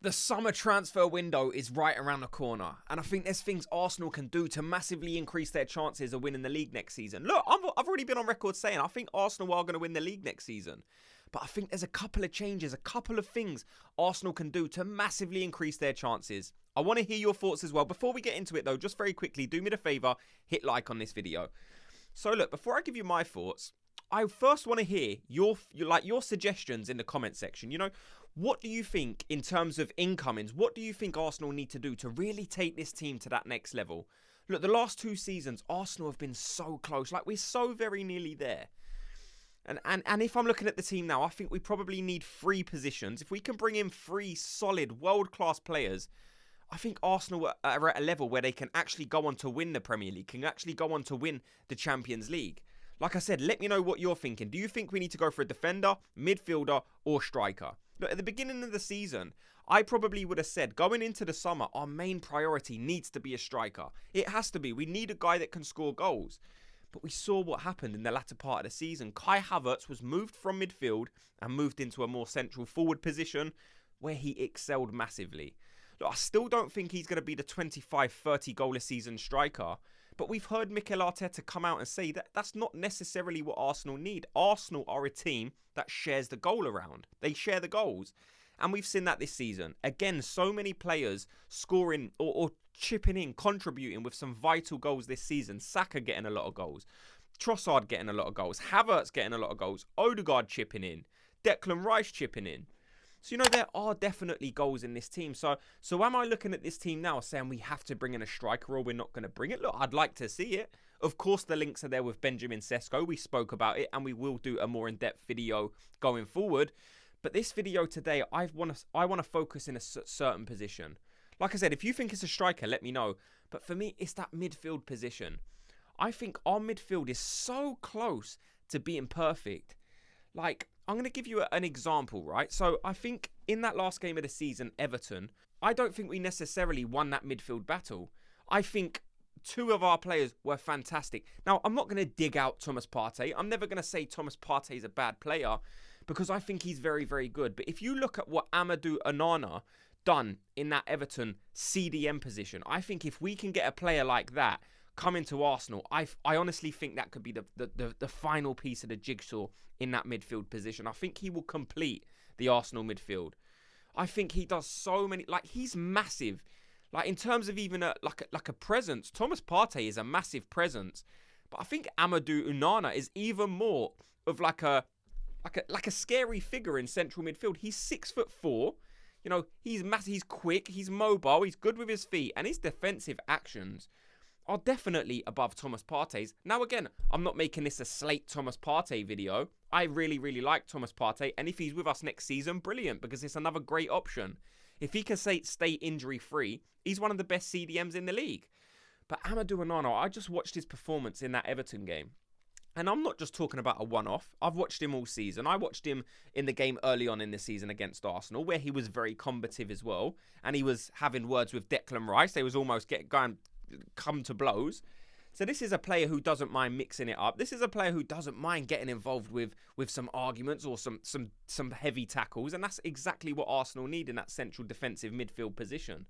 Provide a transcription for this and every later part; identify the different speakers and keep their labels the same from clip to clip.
Speaker 1: The summer transfer window is right around the corner, and I think there's things Arsenal can do to massively increase their chances of winning the league next season. Look, I've already been on record saying I think Arsenal are going to win the league next season, but I think there's a couple of changes, a couple of things Arsenal can do to massively increase their chances. I want to hear your thoughts as well. Before we get into it though, just very quickly, do me the favour, hit like on this video. So look, before I give you my thoughts, I first want to hear your suggestions in the comment section. You know, what do you think in terms of incomings? What do you think Arsenal need to do to really take this team to that next level? Look, the last 2 seasons, Arsenal have been so close. Like, we're so very nearly there. And if I'm looking at the team now, I think we probably need 3 positions. If we can bring in 3 solid, world-class players, I think Arsenal are at a level where they can actually go on to win the Premier League, can actually go on to win the Champions League. Like I said, let me know what you're thinking. Do you think we need to go for a defender, midfielder, or striker? Look, at the beginning of the season, I probably would have said, going into the summer, our main priority needs to be a striker. It has to be. We need a guy that can score goals. But we saw what happened in the latter part of the season. Kai Havertz was moved from midfield and moved into a more central forward position where he excelled massively. Look, I still don't think he's going to be the 25-30 goal a season striker. But we've heard Mikel Arteta come out and say that that's not necessarily what Arsenal need. Arsenal are a team that shares the goal around. They share the goals. And we've seen that this season. Again, so many players scoring or chipping in, contributing with some vital goals this season. Saka getting a lot of goals. Trossard getting a lot of goals. Havertz getting a lot of goals. Odegaard chipping in. Declan Rice chipping in. So, you know, there are definitely goals in this team. So am I looking at this team now saying we have to bring in a striker or we're not going to bring it? Look, I'd like to see it. Of course, the links are there with Benjamin Sesko. We spoke about it and we will do a more in-depth video going forward. But this video today, I want to focus in a certain position. Like I said, if you think it's a striker, let me know. But for me, it's that midfield position. I think our midfield is so close to being perfect. Like, I'm going to give you an example, right? So I think in that last game of the season, Everton, I don't think we necessarily won that midfield battle. I think 2 of our players were fantastic. Now, I'm not going to dig out Thomas Partey. I'm never going to say Thomas Partey is a bad player because I think he's very, very good. But if you look at what Amadou Onana done in that Everton CDM position, I think if we can get a player like that come into Arsenal, I honestly think that could be the final piece of the jigsaw in that midfield position. I think he will complete the Arsenal midfield. I think he does so many, like, he's massive. Like, in terms of even a presence, Thomas Partey is a massive presence. But I think Amadou Onana is even more of like a scary figure in central midfield. He's 6'4". You know, he's massive, he's quick, he's mobile, he's good with his feet, and his defensive actions are definitely above Thomas Partey's. Now, again, I'm not making this a slate Thomas Partey video. I really, really like Thomas Partey, and if he's with us next season, brilliant, because it's another great option. If he can stay injury-free, he's one of the best CDMs in the league. But Amadou Onana, I just watched his performance in that Everton game. And I'm not just talking about a one-off. I've watched him all season. I watched him in the game early on in the season against Arsenal, where he was very combative as well. And he was having words with Declan Rice. They was almost come to blows. So this is a player who doesn't mind mixing it up. This is a player who doesn't mind getting involved with some arguments or some heavy tackles. And that's exactly what Arsenal need in that central defensive midfield position.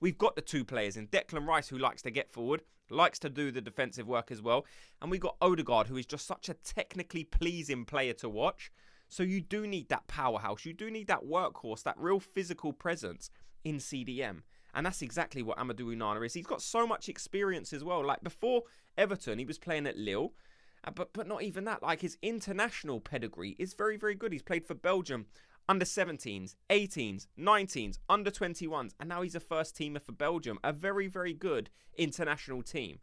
Speaker 1: We've got the 2 players in Declan Rice, who likes to get forward, likes to do the defensive work as well. And we've got Odegaard, who is just such a technically pleasing player to watch. So you do need that powerhouse. You do need that workhorse, that real physical presence in CDM. And that's exactly what Amadou Onana is. He's got so much experience as well. Like, before Everton, he was playing at Lille. But not even that. Like, his international pedigree is very, very good. He's played for Belgium under 17s, 18s, 19s, under 21s. And now he's a first teamer for Belgium. A very, very good international team.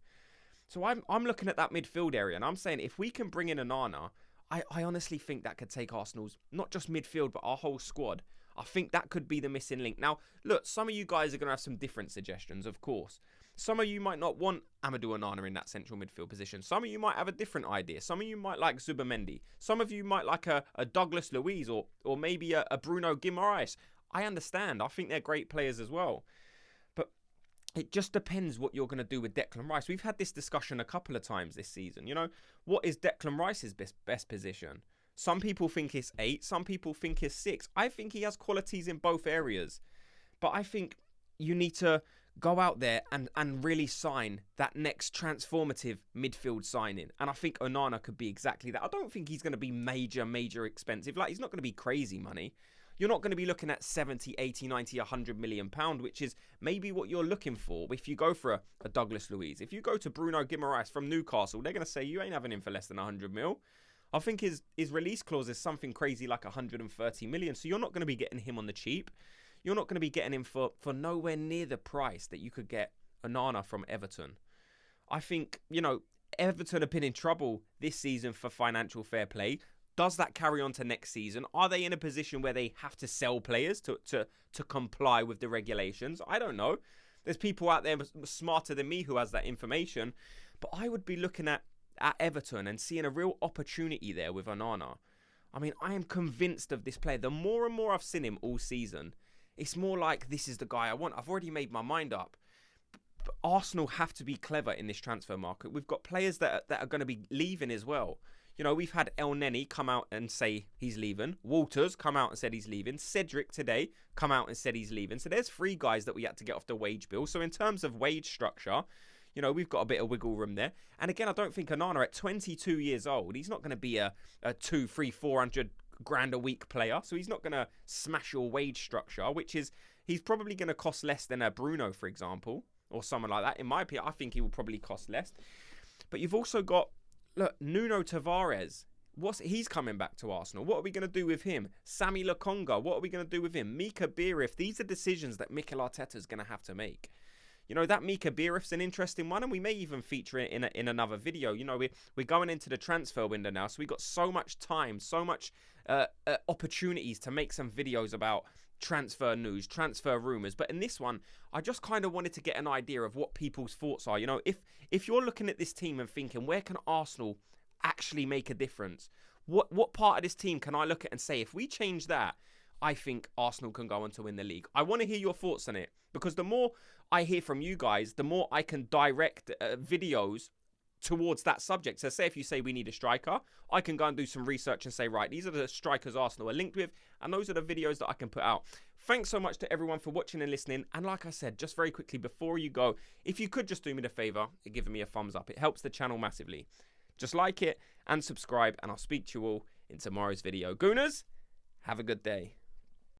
Speaker 1: So I'm looking at that midfield area. And I'm saying if we can bring in Onana, I honestly think that could take Arsenal's, not just midfield, but our whole squad. I think that could be the missing link. Now, look, some of you guys are going to have some different suggestions, of course. Some of you might not want Amadou Onana in that central midfield position. Some of you might have a different idea. Some of you might like Zubimendi. Some of you might like a Douglas Luiz or maybe a Bruno Guimaraes. I understand. I think they're great players as well. But it just depends what you're going to do with Declan Rice. We've had this discussion a couple of times this season. You know, what is Declan Rice's best position? Some people think it's 8. Some people think it's 6. I think he has qualities in both areas. But I think you need to go out there and really sign that next transformative midfield signing. And I think Onana could be exactly that. I don't think he's going to be major expensive. Like, he's not going to be crazy money. You're not going to be looking at 70, 80, 90, 100 million pound, which is maybe what you're looking for if you go for a Douglas Luiz. If you go to Bruno Guimaraes from Newcastle, they're going to say you ain't having him for less than 100 mil. I think his release clause is something crazy like 130 million. So you're not going to be getting him on the cheap. You're not going to be getting him for nowhere near the price that you could get Onana from Everton. I think, Everton have been in trouble this season for financial fair play. Does that carry on to next season? Are they in a position where they have to sell players to comply with the regulations? I don't know. There's people out there smarter than me who has that information. But I would be looking at Everton and seeing a real opportunity there with Onana. I mean, I am convinced of this player. The more and more I've seen him all season, it's more like this is the guy I want. I've already made my mind up. But Arsenal have to be clever in this transfer market. We've got players that are going to be leaving as well. We've had El Neni come out and say he's leaving. Walters come out and said he's leaving. Cedric today come out and said he's leaving. So there's 3 guys that we had to get off the wage bill. So in terms of wage structure, we've got a bit of wiggle room there. And again, I don't think Onana at 22 years old, he's not going to be a 2, 3, 400 grand a week player. So he's not going to smash your wage structure, which is, he's probably going to cost less than a Bruno, for example, or someone like that. In my opinion, I think he will probably cost less. But you've also got, look, Nuno Tavares. He's coming back to Arsenal. What are we going to do with him? Sammy Lokonga. What are we going to do with him? Mika Bierif. These are decisions that Mikel Arteta is going to have to make. That Mika Bierif's an interesting one, and we may even feature it in another video. We're going into the transfer window now, so we've got so much time, so much opportunities to make some videos about transfer news, transfer rumours. But in this one, I just kind of wanted to get an idea of what people's thoughts are. If you're looking at this team and thinking, where can Arsenal actually make a difference? What part of this team can I look at and say, if we change that, I think Arsenal can go on to win the league? I want to hear your thoughts on it, because the more I hear from you guys, the more I can direct videos towards that subject. So say if you say we need a striker, I can go and do some research and say, right, these are the strikers Arsenal are linked with, and those are the videos that I can put out. Thanks so much to everyone for watching and listening. And like I said, just very quickly before you go, if you could just do me the favour of giving me a thumbs up, it helps the channel massively. Just like it and subscribe, and I'll speak to you all in tomorrow's video. Gooners, have a good day.